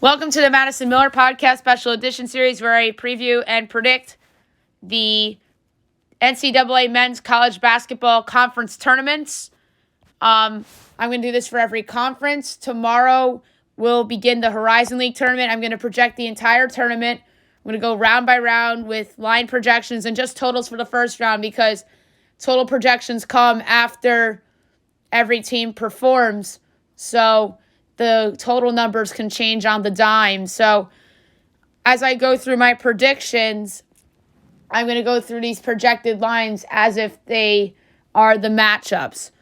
Welcome to the Madison Miller Podcast Special Edition Series, where I preview and predict the NCAA Men's College Basketball Conference tournaments. I'm going to do this for every conference. Tomorrow we'll begin the Horizon League tournament. I'm going to project the entire tournament. I'm going to go round by round with line projections and just totals for the first round, because total projections come after every team performs. So the total numbers can change on the dime. So as I go through my predictions, I'm going to go through these projected lines as if they are the matchups.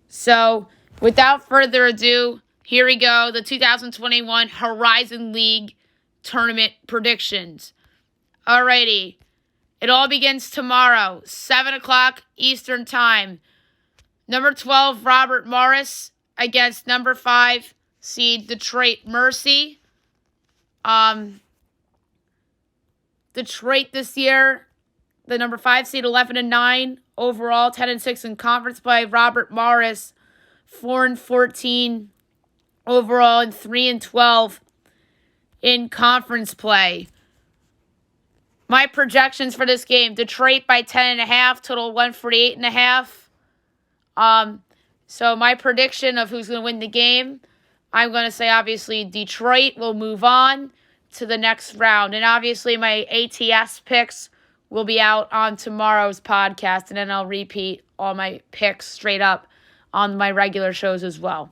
So without further ado, here we go. The 2021 Horizon League tournament predictions. Alrighty. It all begins tomorrow, 7 o'clock Eastern Time. Number 12, Robert Morris against number 5 seed Detroit Mercy. Detroit this year, the number 5 seed, 11-9 overall, 10-6 in conference play. Robert Morris, 4-14 overall, and 3-12 in conference play. My projections for this game: Detroit by 10.5, total 148.5. So my prediction of who's going to win the game, I'm going to say obviously Detroit will move on to the next round. And obviously my ATS picks will be out on tomorrow's podcast, and then I'll repeat all my picks straight up on my regular shows as well.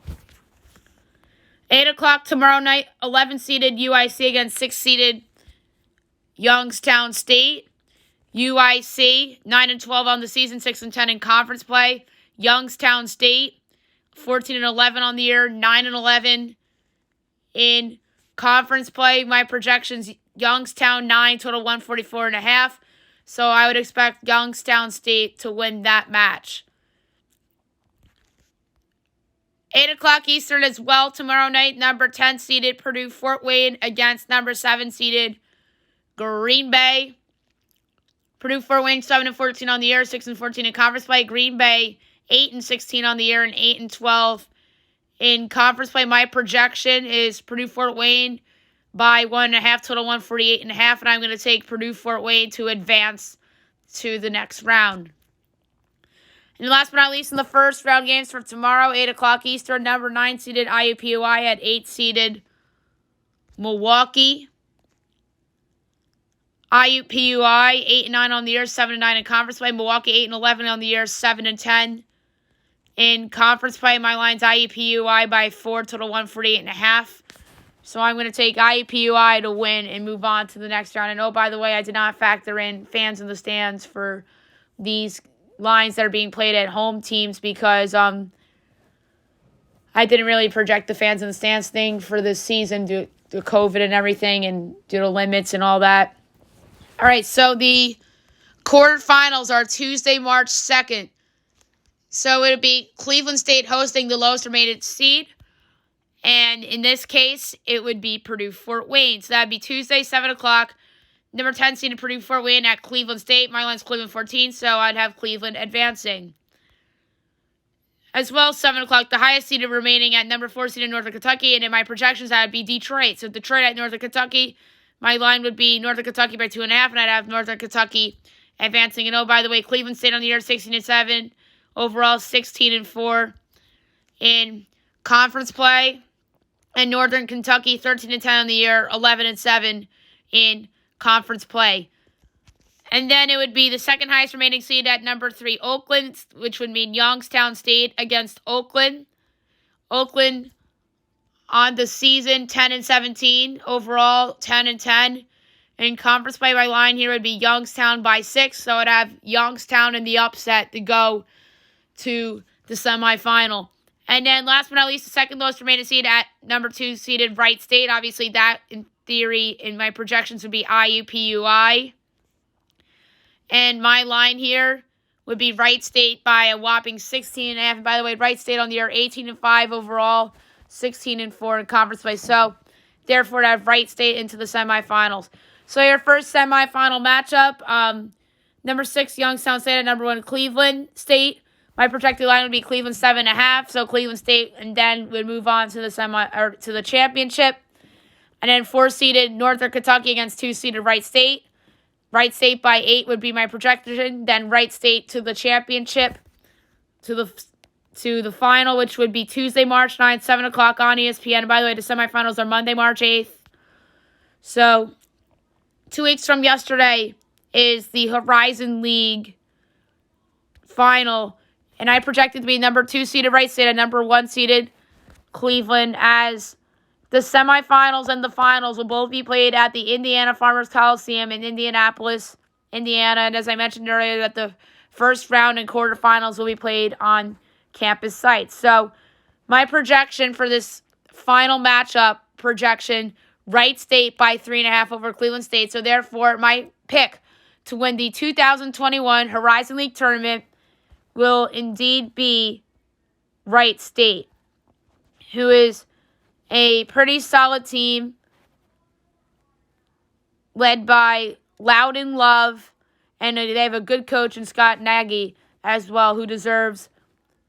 8 o'clock tomorrow night, 11-seeded UIC against 6-seeded Youngstown State. UIC, 9-12 on the season, 6-10 in conference play. Youngstown State, 14-11 on the year, 9-11 in conference play. My projections: Youngstown 9, total 144.5. So I would expect Youngstown State to win that match. 8 o'clock Eastern as well tomorrow night. Number 10 seeded Purdue Fort Wayne against number 7 seeded Green Bay. Purdue Fort Wayne 7-14 on the year, 6-14 in conference play. Green Bay 8-16 on the year and 8-12 in conference play. My projection is Purdue Fort Wayne by 1.5, total 148.5, and I'm going to take Purdue Fort Wayne to advance to the next round. And last but not least, in the first round games for tomorrow, 8 o'clock Eastern, number 9 seeded IUPUI at 8 seeded Milwaukee. IUPUI 8-9 on the year, 7-9 in conference play. Milwaukee 8-11 on the year, 7-10 in conference play. My line's IUPUI by 4, total 148.5. So I'm going to take IUPUI to win and move on to the next round. And oh, by the way, I did not factor in fans in the stands for these lines that are being played at home teams, because I didn't really project the fans in the stands thing for this season due to COVID and everything, and due to limits and all that. All right, so the quarterfinals are Tuesday, March 2nd. So it would be Cleveland State hosting the lowest rated seed. And in this case, it would be Purdue Fort Wayne. So that would be Tuesday, 7 o'clock. Number 10 seeded Purdue Fort Wayne at Cleveland State. My line's Cleveland 14, so I'd have Cleveland advancing. As well, 7 o'clock, the highest seeded remaining at number 4 seeded Northern Kentucky. And in my projections, that would be Detroit. So Detroit at Northern Kentucky. My line would be Northern Kentucky by 2.5, and I'd have Northern Kentucky advancing. And oh, by the way, Cleveland State on the year, 16-7. Overall, 16-4 in conference play. And Northern Kentucky, 13-10 on the year, 11-7 in conference play. And then it would be the second highest remaining seed at number 3, Oakland, which would mean Youngstown State against Oakland. Oakland on the season, 10-17. Overall, 10-10. In conference play, my line here would be Youngstown by 6. So I'd have Youngstown in the upset to go to the semifinal. And then last but not least, the second lowest remaining seed at number 2 seeded Wright State. Obviously, that in theory, in my projections, would be IUPUI. And my line here would be Wright State by a whopping 16.5. And by the way, Wright State on the year, 18-5 overall, 16-4 in conference play. So, therefore, I have Wright State into the semifinals. So, your first semifinal matchup, number 6, Youngstown State, at number 1, Cleveland State. My projected line would be Cleveland 7.5. So, Cleveland State, and then would move on to the to the championship. And then 4-seeded Northern Kentucky against 2-seeded Wright State. Wright State by 8 would be my projection. Then Wright State to the championship, to the final, which would be Tuesday, March 9th, 7 o'clock on ESPN. And by the way, the semifinals are Monday, March 8th. So 2 weeks from yesterday is the Horizon League final. And I projected to be number 2-seeded Wright State and number 1-seeded Cleveland, as the semifinals and the finals will both be played at the Indiana Farmers Coliseum in Indianapolis, Indiana. And as I mentioned earlier, that the first round and quarterfinals will be played on campus sites. So my projection for this final matchup projection, Wright State by 3.5 over Cleveland State. So therefore, my pick to win the 2021 Horizon League tournament will indeed be Wright State, who is a pretty solid team led by Loudon Love, and they have a good coach in Scott Nagy as well, who deserves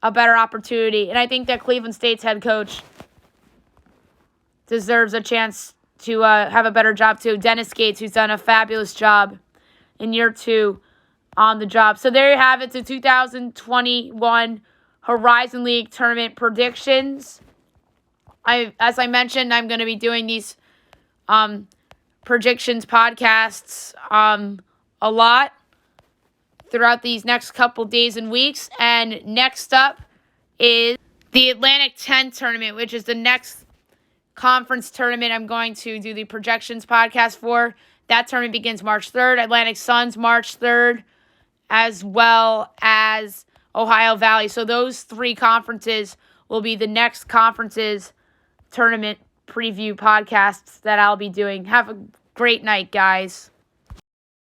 a better opportunity. And I think that Cleveland State's head coach deserves a chance to have a better job too. Dennis Gates, who's done a fabulous job in year 2 on the job. So there you have it, the 2021 Horizon League tournament predictions. As I mentioned, I'm going to be doing these predictions podcasts a lot throughout these next couple days and weeks. And next up is the Atlantic 10 tournament, which is the next conference tournament I'm going to do the projections podcast for. That tournament begins March 3rd. Atlantic Suns March 3rd, as well as Ohio Valley. So those 3 conferences will be the next conferences tournament preview podcasts that I'll be doing. Have a great night, guys.